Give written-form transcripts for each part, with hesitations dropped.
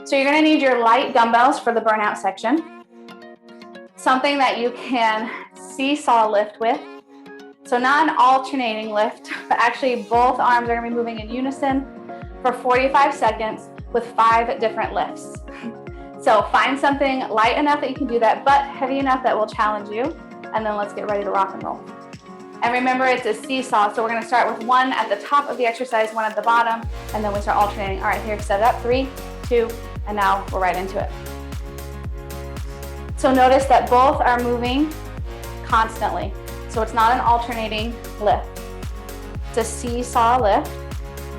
So you're gonna need your light dumbbells for the burnout section. Something that you can seesaw lift with. So not an alternating lift, but actually both arms are gonna be moving in unison for 45 seconds with 5 different lifts. So find something light enough that you can do that, but heavy enough that will challenge you. And then let's get ready to rock and roll. And remember, it's a seesaw. So we're gonna start with 1 at the top of the exercise, 1 at the bottom, and then we start alternating. All right, here, set it up, 3, 2, and now we're right into it. So notice that both are moving constantly. So it's not an alternating lift. It's a seesaw lift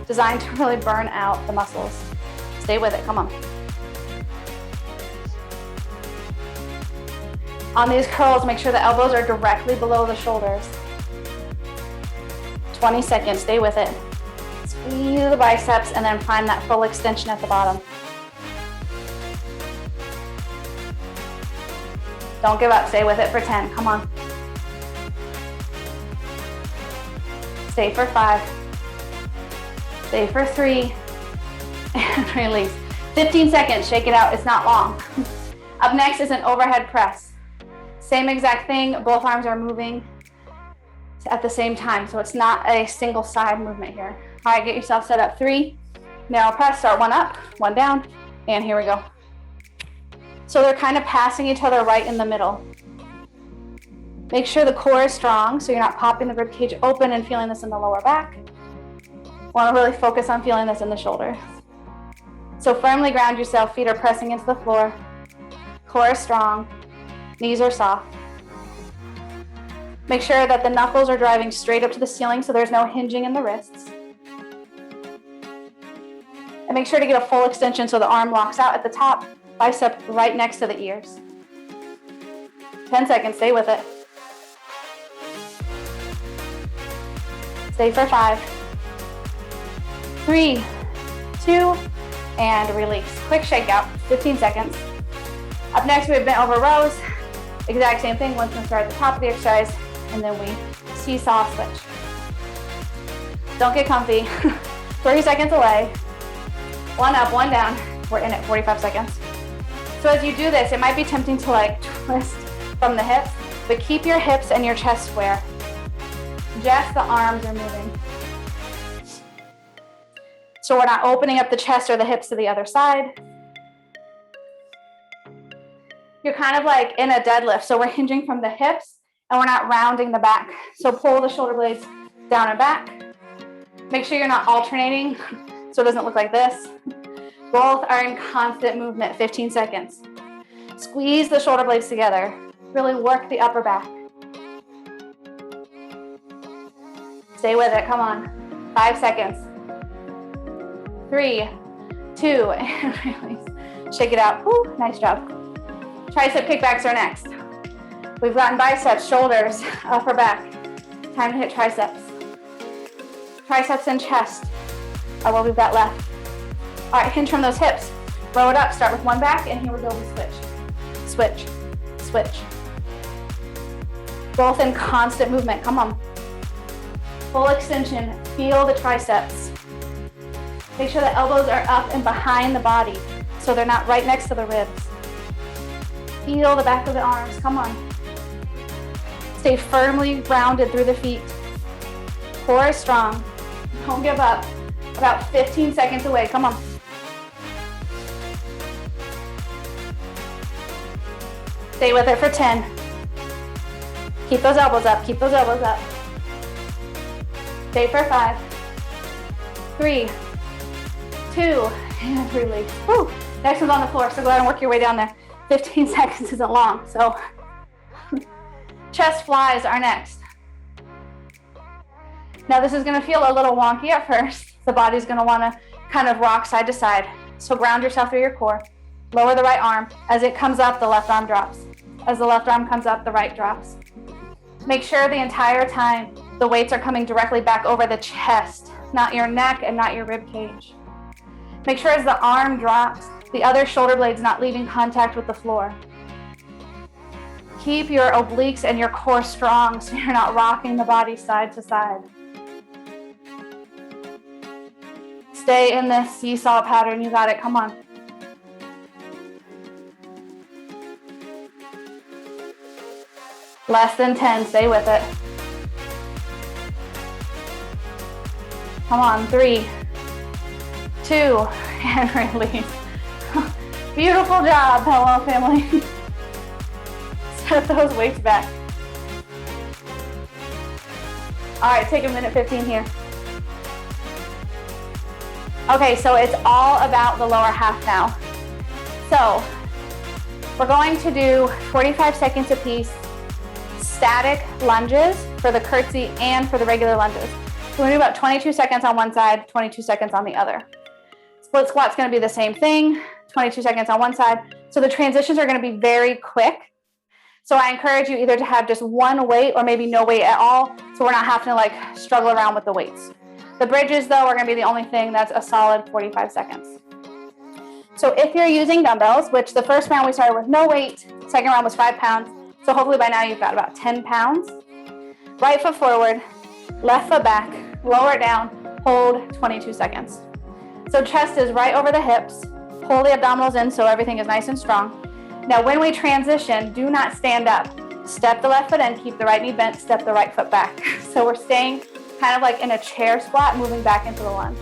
designed to really burn out the muscles. Stay with it, come on. On these curls, make sure the elbows are directly below the shoulders. 20 seconds, stay with it. Squeeze the biceps and then find that full extension at the bottom. Don't give up, stay with it for 10, come on. Stay for 5. Stay for 3, and release. 15 seconds, shake it out, it's not long. Up next is an overhead press. Same exact thing, both arms are moving at the same time, so it's not a single side movement here. All right, get yourself set up. 3, narrow press, start 1 up, 1 down, and here we go. So they're kind of passing each other right in the middle. Make sure the core is strong so you're not popping the rib cage open and feeling this in the lower back. Want to really focus on feeling this in the shoulder. So firmly ground yourself, feet are pressing into the floor, core is strong, knees are soft. Make sure that the knuckles are driving straight up to the ceiling so there's no hinging in the wrists. And make sure to get a full extension so the arm locks out at the top, bicep right next to the ears. 10 seconds, stay with it. Stay for 5, 3, 2, and release. Quick shakeout, 15 seconds. Up next, we have bent over rows. Exact same thing, one's gonna start at the top of the exercise, and then we seesaw switch. Don't get comfy. 30 seconds away. 1 up, 1 down. We're in at 45 seconds. So as you do this, it might be tempting to like twist from the hips, but keep your hips and your chest square. Just the arms are moving. So we're not opening up the chest or the hips to the other side. You're kind of like in a deadlift. So we're hinging from the hips and we're not rounding the back. So pull the shoulder blades down and back. Make sure you're not alternating so it doesn't look like this. Both are in constant movement, 15 seconds. Squeeze the shoulder blades together. Really work the upper back. Stay with it, come on. 5 seconds. 3, 2, and release. Shake it out, woo, nice job. Tricep kickbacks are next. We've gotten biceps, shoulders, upper back. Time to hit triceps. Triceps and chest are what we've got left. All right, hinge from those hips. Row it up, start with 1 back, and here we go, we switch. Switch, switch. Both in constant movement, come on. Full extension, feel the triceps. Make sure the elbows are up and behind the body so they're not right next to the ribs. Feel the back of the arms, come on. Stay firmly grounded through the feet. Core is strong, don't give up. About 15 seconds away, come on. Stay with it for 10. Keep those elbows up, keep those elbows up. Stay for 5, 3, 2, and release. Woo. Next one's on the floor, so go ahead and work your way down there. 15 seconds isn't long, so chest flies are next. Now this is gonna feel a little wonky at first. The body's gonna wanna kind of rock side to side. So ground yourself through your core. Lower the right arm. As it comes up, the left arm drops. As the left arm comes up, the right drops. Make sure the entire time the weights are coming directly back over the chest, not your neck and not your rib cage. Make sure as the arm drops, the other shoulder blade's not leaving contact with the floor. Keep your obliques and your core strong so you're not rocking the body side to side. Stay in this seesaw pattern, you got it, come on. Less than 10, stay with it. Come on, 3, 2, and release. Beautiful job, PELWELL family. Set those weights back. All right, take a minute 15 here. Okay, so it's all about the lower half now. So we're going to do 45 seconds apiece, static lunges for the curtsy and for the regular lunges. So we're gonna do about 22 seconds on one side, 22 seconds on the other. Split squat's gonna be the same thing, 22 seconds on one side. So the transitions are gonna be very quick. So I encourage you either to have just one weight or maybe no weight at all, so we're not having to like struggle around with the weights. The bridges though are gonna be the only thing that's a solid 45 seconds. So if you're using dumbbells, which the first round we started with no weight, second round was 5 pounds. So hopefully by now you've got about 10 pounds. Right foot forward, left foot back, lower it down, hold 22 seconds. So chest is right over the hips, pull the abdominals in so everything is nice and strong. Now when we transition, do not stand up. Step the left foot in, keep the right knee bent, step the right foot back. So we're staying kind of like in a chair squat, moving back into the lunge.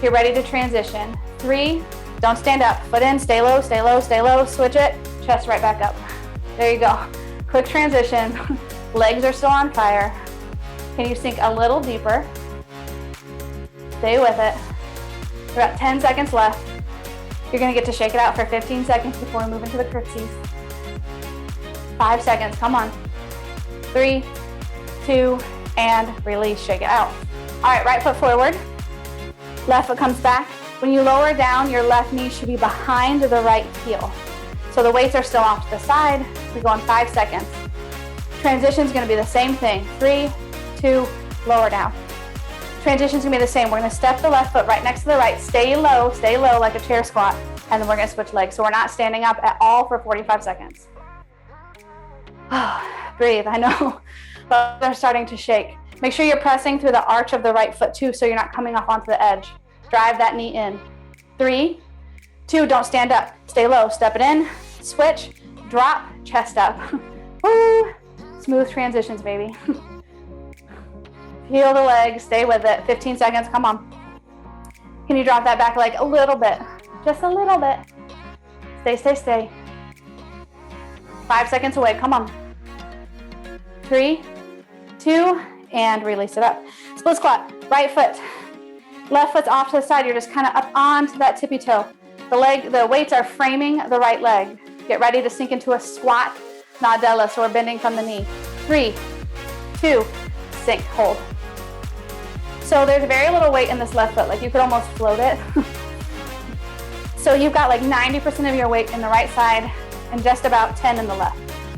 You're ready to transition. 3, don't stand up, foot in, stay low, stay low, stay low, switch it, chest right back up. There you go. Quick transition. Legs are still on fire. Can you sink a little deeper? Stay with it. About 10 seconds left. You're gonna get to shake it out for 15 seconds before we move into the curtsies. 5 seconds, come on. 3, 2, and release, shake it out. All right, right foot forward. Left foot comes back. When you lower down, your left knee should be behind the right heel. So the weights are still off to the side. We go in 5 seconds. Transition's gonna be the same thing. 3, 2, lower down. Transition's gonna be the same. We're gonna step the left foot right next to the right. Stay low like a chair squat. And then we're gonna switch legs. So we're not standing up at all for 45 seconds. Breathe, I know, but they're starting to shake. Make sure you're pressing through the arch of the right foot too, so you're not coming off onto the edge. Drive that knee in. 3, 2, don't stand up. Stay low, step it in, switch, drop, chest up. Woo! Smooth transitions, baby. Feel the legs, stay with it. 15 seconds, come on. Can you drop that back leg a little bit? Just a little bit. Stay, stay, stay. 5 seconds away, come on. 3, 2, and release it up. Split squat, right foot. Left foot's off to the side. You're just kind of up onto that tippy toe. The weights are framing the right leg. Get ready to sink into a squat, Nadella, so we're bending from the knee. 3, 2, sink, hold. So there's very little weight in this left foot, like you could almost float it. So you've got like 90% of your weight in the right side and just about 10 in the left.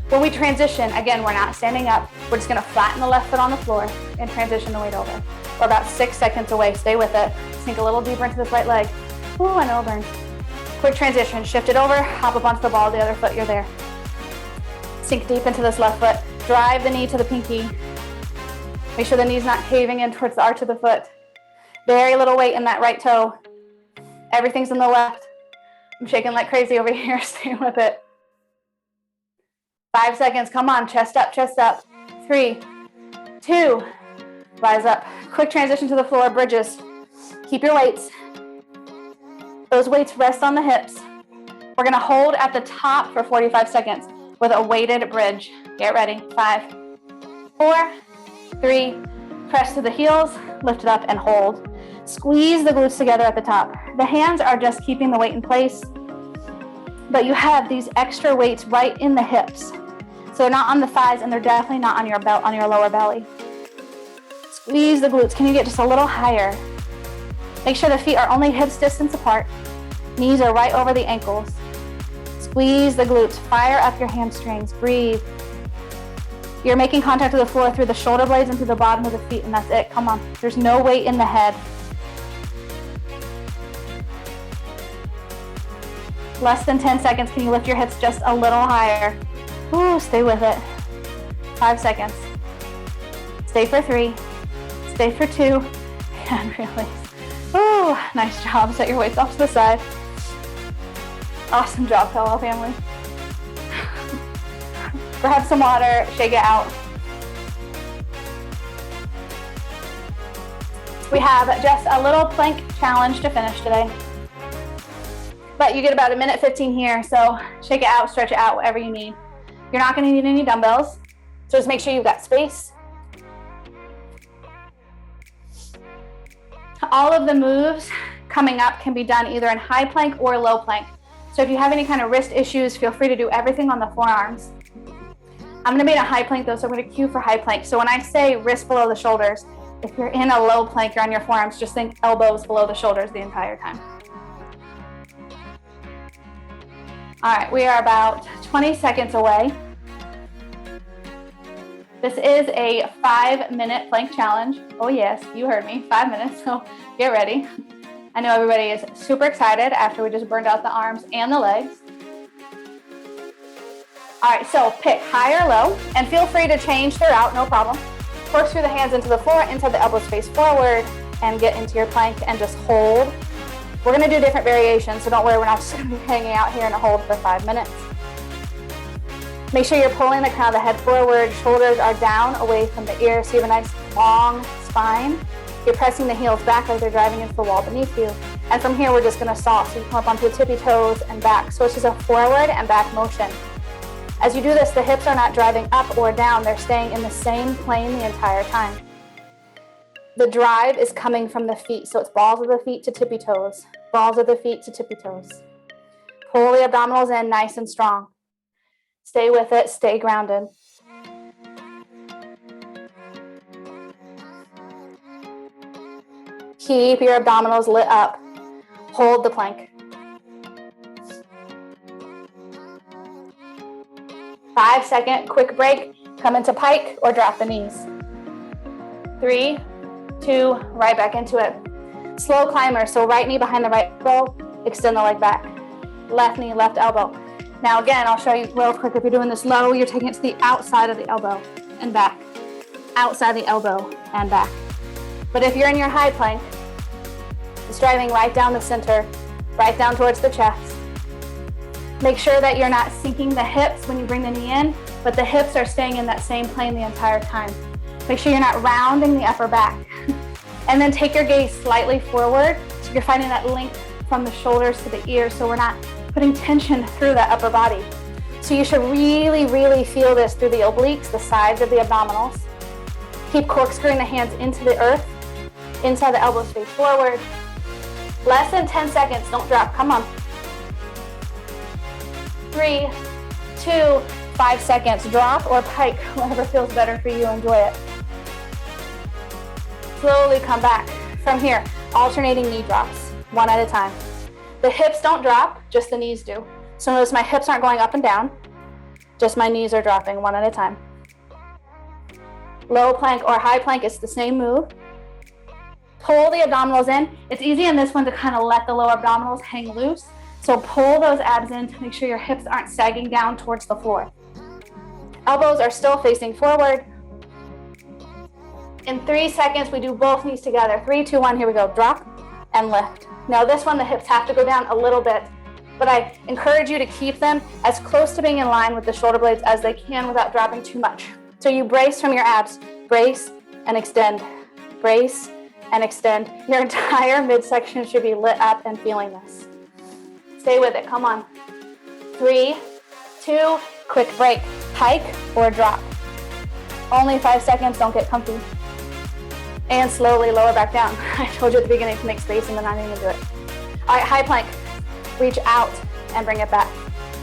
When we transition, again, we're not standing up. We're just gonna flatten the left foot on the floor and transition the weight over. We're about 6 seconds away, stay with it. Sink a little deeper into this right leg. Ooh, I know it burns. Quick transition, shift it over, hop up onto the ball of the other foot, you're there. Sink deep into this left foot. Drive the knee to the pinky. Make sure the knee's not caving in towards the arch of the foot. Very little weight in that right toe. Everything's in the left. I'm shaking like crazy over here, stay with it. 5 seconds, come on, chest up, 3, 2, rise up. Quick transition to the floor, bridges. Keep your weights. Those weights rest on the hips. We're gonna hold at the top for 45 seconds with a weighted bridge. Get ready, 5, 4, 3, press to the heels, lift it up and hold. Squeeze the glutes together at the top. The hands are just keeping the weight in place, but you have these extra weights right in the hips. So they're not on the thighs and they're definitely not on your belt, on your lower belly. Squeeze the glutes. Can you get just a little higher? Make sure the feet are only hips distance apart. Knees are right over the ankles. Squeeze the glutes. Fire up your hamstrings. Breathe. You're making contact with the floor through the shoulder blades and through the bottom of the feet, and that's it. Come on. There's no weight in the head. Less than 10 seconds. Can you lift your hips just a little higher? Ooh, stay with it. 5 seconds. Stay for 3. Stay for 2. And release. Ooh, nice job. Set your weights off to the side. Awesome job, PELWELL family. Grab some water, shake it out. We have just a little plank challenge to finish today. But you get about 1:15 here, so shake it out, stretch it out, whatever you need. You're not gonna need any dumbbells, so just make sure you've got space. All of the moves coming up can be done either in high plank or low plank. So if you have any kind of wrist issues, feel free to do everything on the forearms. I'm gonna be in a high plank though, so I'm gonna cue for high plank. So when I say wrist below the shoulders, if you're in a low plank, you're on your forearms, just think elbows below the shoulders the entire time. All right, we are about 20 seconds away. This is a 5-minute plank challenge. Oh yes, you heard me, 5 minutes, so get ready. I know everybody is super excited after we just burned out the arms and the legs. All right, so pick high or low, and feel free to change throughout, no problem. Corkscrew the hands into the floor, inside the elbows face forward, and get into your plank and just hold. We're gonna do different variations, so don't worry, we're not just gonna be hanging out here in a hold for 5 minutes. Make sure you're pulling the crown of the head forward, shoulders are down away from the ear, so you have a nice long spine. You're pressing the heels back like they're driving into the wall beneath you. And from here, we're just gonna saw, so you come up onto the tippy toes and back. So it's just a forward and back motion. As you do this, the hips are not driving up or down, they're staying in the same plane the entire time. The drive is coming from the feet, so it's balls of the feet to tippy toes, balls of the feet to tippy toes. Pull the abdominals in nice and strong. Stay with it, stay grounded. Keep your abdominals lit up. Hold the plank. 5-second quick break. Come into pike or drop the knees. 3, 2, right back into it. Slow climber, so right knee behind the right elbow, extend the leg back. Left knee, left elbow. Now again, I'll show you real quick. If you're doing this low, you're taking it to the outside of the elbow and back. Outside the elbow and back. But if you're in your high plank, it's driving right down the center, right down towards the chest. Make sure that you're not sinking the hips when you bring the knee in, but the hips are staying in that same plane the entire time. Make sure you're not rounding the upper back. And then take your gaze slightly forward, so you're finding that length from the shoulders to the ears, so we're not putting tension through that upper body. So you should really, really feel this through the obliques, the sides of the abdominals. Keep corkscrewing the hands into the earth, inside the elbows face forward. Less than 10 seconds, don't drop, come on. 3, 2, 5 seconds. Drop or pike, whatever feels better for you, enjoy it. Slowly come back. From here, alternating knee drops, one at a time. The hips don't drop, just the knees do. So notice my hips aren't going up and down, just my knees are dropping one at a time. Low plank or high plank, it's the same move. Pull the abdominals in. It's easy in this one to kind of let the lower abdominals hang loose. So pull those abs in to make sure your hips aren't sagging down towards the floor. Elbows are still facing forward. In 3 seconds, we do both knees together. 3, 2, 1, here we go. Drop and lift. Now this one, the hips have to go down a little bit, but I encourage you to keep them as close to being in line with the shoulder blades as they can without dropping too much. So you brace from your abs. Brace and extend. Brace and extend. Your entire midsection should be lit up and feeling this. Stay with it, come on. 3, 2, quick break. Pike or drop. Only 5 seconds, don't get comfy. And slowly lower back down. I told you at the beginning to make space and then I didn't even do it. All right, high plank. Reach out and bring it back.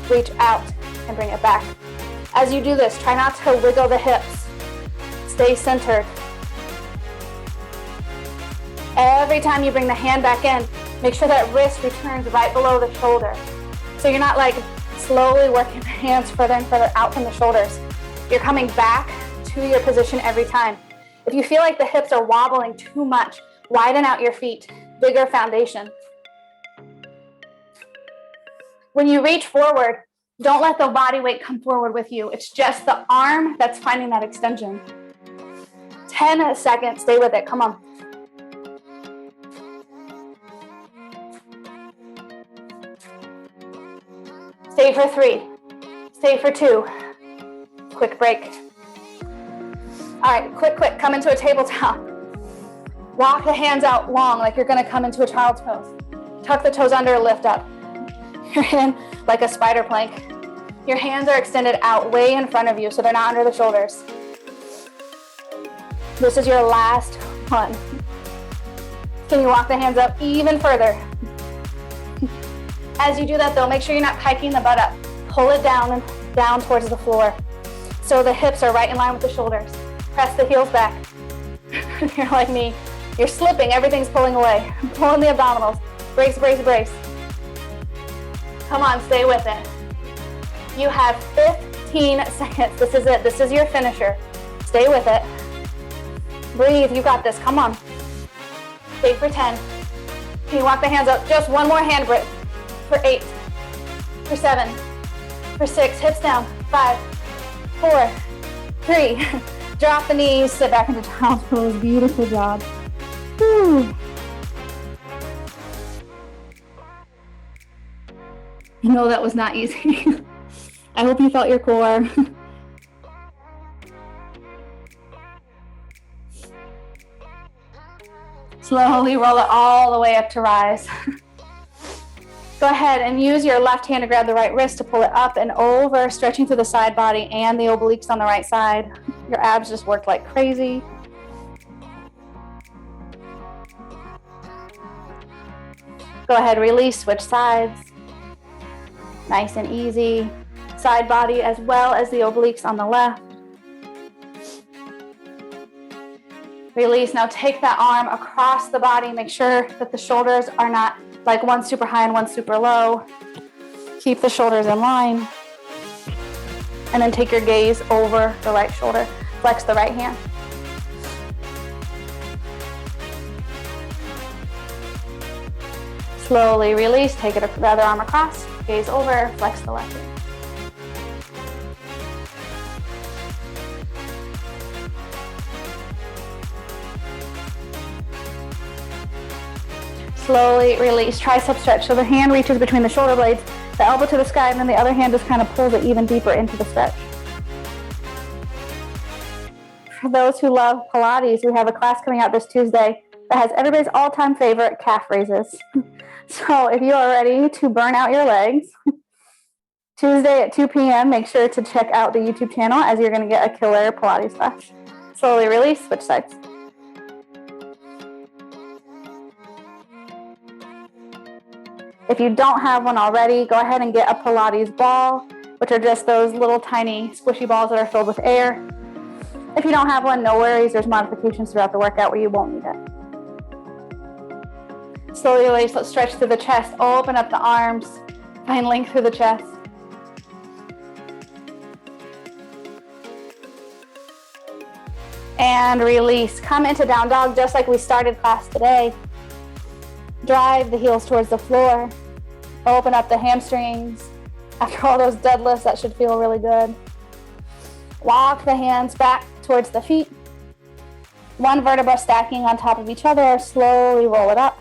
Reach out and bring it back. As you do this, try not to wiggle the hips. Stay centered. Every time you bring the hand back in, make sure that wrist returns right below the shoulder. So you're not like slowly working the hands further and further out from the shoulders. You're coming back to your position every time. If you feel like the hips are wobbling too much, widen out your feet, bigger foundation. When you reach forward, don't let the body weight come forward with you. It's just the arm that's finding that extension. 10 seconds, stay with it, come on. Stay for 3, stay for 2, Quick break. All right, quick, come into a tabletop. Walk the hands out long like you're gonna come into a child's pose. Tuck the toes under, lift up. You're in like a spider plank. Your hands are extended out way in front of you so they're not under the shoulders. This is your last one. Can you walk the hands up even further? As you do that though, make sure you're not piking the butt up. Pull it down and down towards the floor. So the hips are right in line with the shoulders. Press the heels back. You're like me. You're slipping, everything's pulling away. Pulling the abdominals. Brace, brace, brace. Come on, stay with it. You have 15 seconds. This is it. This is your finisher. Stay with it. Breathe, you got this, come on. Stay for 10. Can you walk the hands up? Just one more hand grip. For 8, for 7, for 6, hips down, 5, 4, 3, drop the knees, sit back into child's pose. Beautiful job. Whew. I know that was not easy. I hope you felt your core. Slowly roll it all the way up to rise. Go ahead and use your left hand to grab the right wrist to pull it up and over, stretching through the side body and the obliques on the right side. Your abs just worked like crazy. Go ahead, release, switch sides. Nice and easy. Side body as well as the obliques on the left. Release. Now take that arm across the body. Make sure that the shoulders are not like one super high and one super low. Keep the shoulders in line. And then take your gaze over the right shoulder. Flex the right hand. Slowly release. Take the other arm across. Gaze over. Flex the left hand. Slowly release, tricep stretch. So the hand reaches between the shoulder blades, the elbow to the sky, and then the other hand just kind of pulls it even deeper into the stretch. For those who love Pilates, we have a class coming out this Tuesday that has everybody's all-time favorite calf raises. So if you are ready to burn out your legs, Tuesday at 2 p.m., make sure to check out the YouTube channel as you're going to get a killer Pilates class. Slowly release, switch sides. If you don't have one already, go ahead and get a Pilates ball, which are just those little tiny squishy balls that are filled with air. If you don't have one, no worries. There's modifications throughout the workout where you won't need it. Slowly release. Let's stretch through the chest. Open up the arms. Find length through the chest. And release. Come into down dog just like we started class today. Drive the heels towards the floor. Open up the hamstrings. After all those deadlifts, that should feel really good. Walk the hands back towards the feet. One vertebra stacking on top of each other. Slowly roll it up.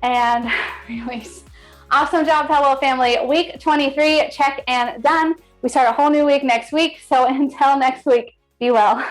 And release. Awesome job, PELWELL family. Week 23, check and done. We start a whole new week next week. So until next week, be well.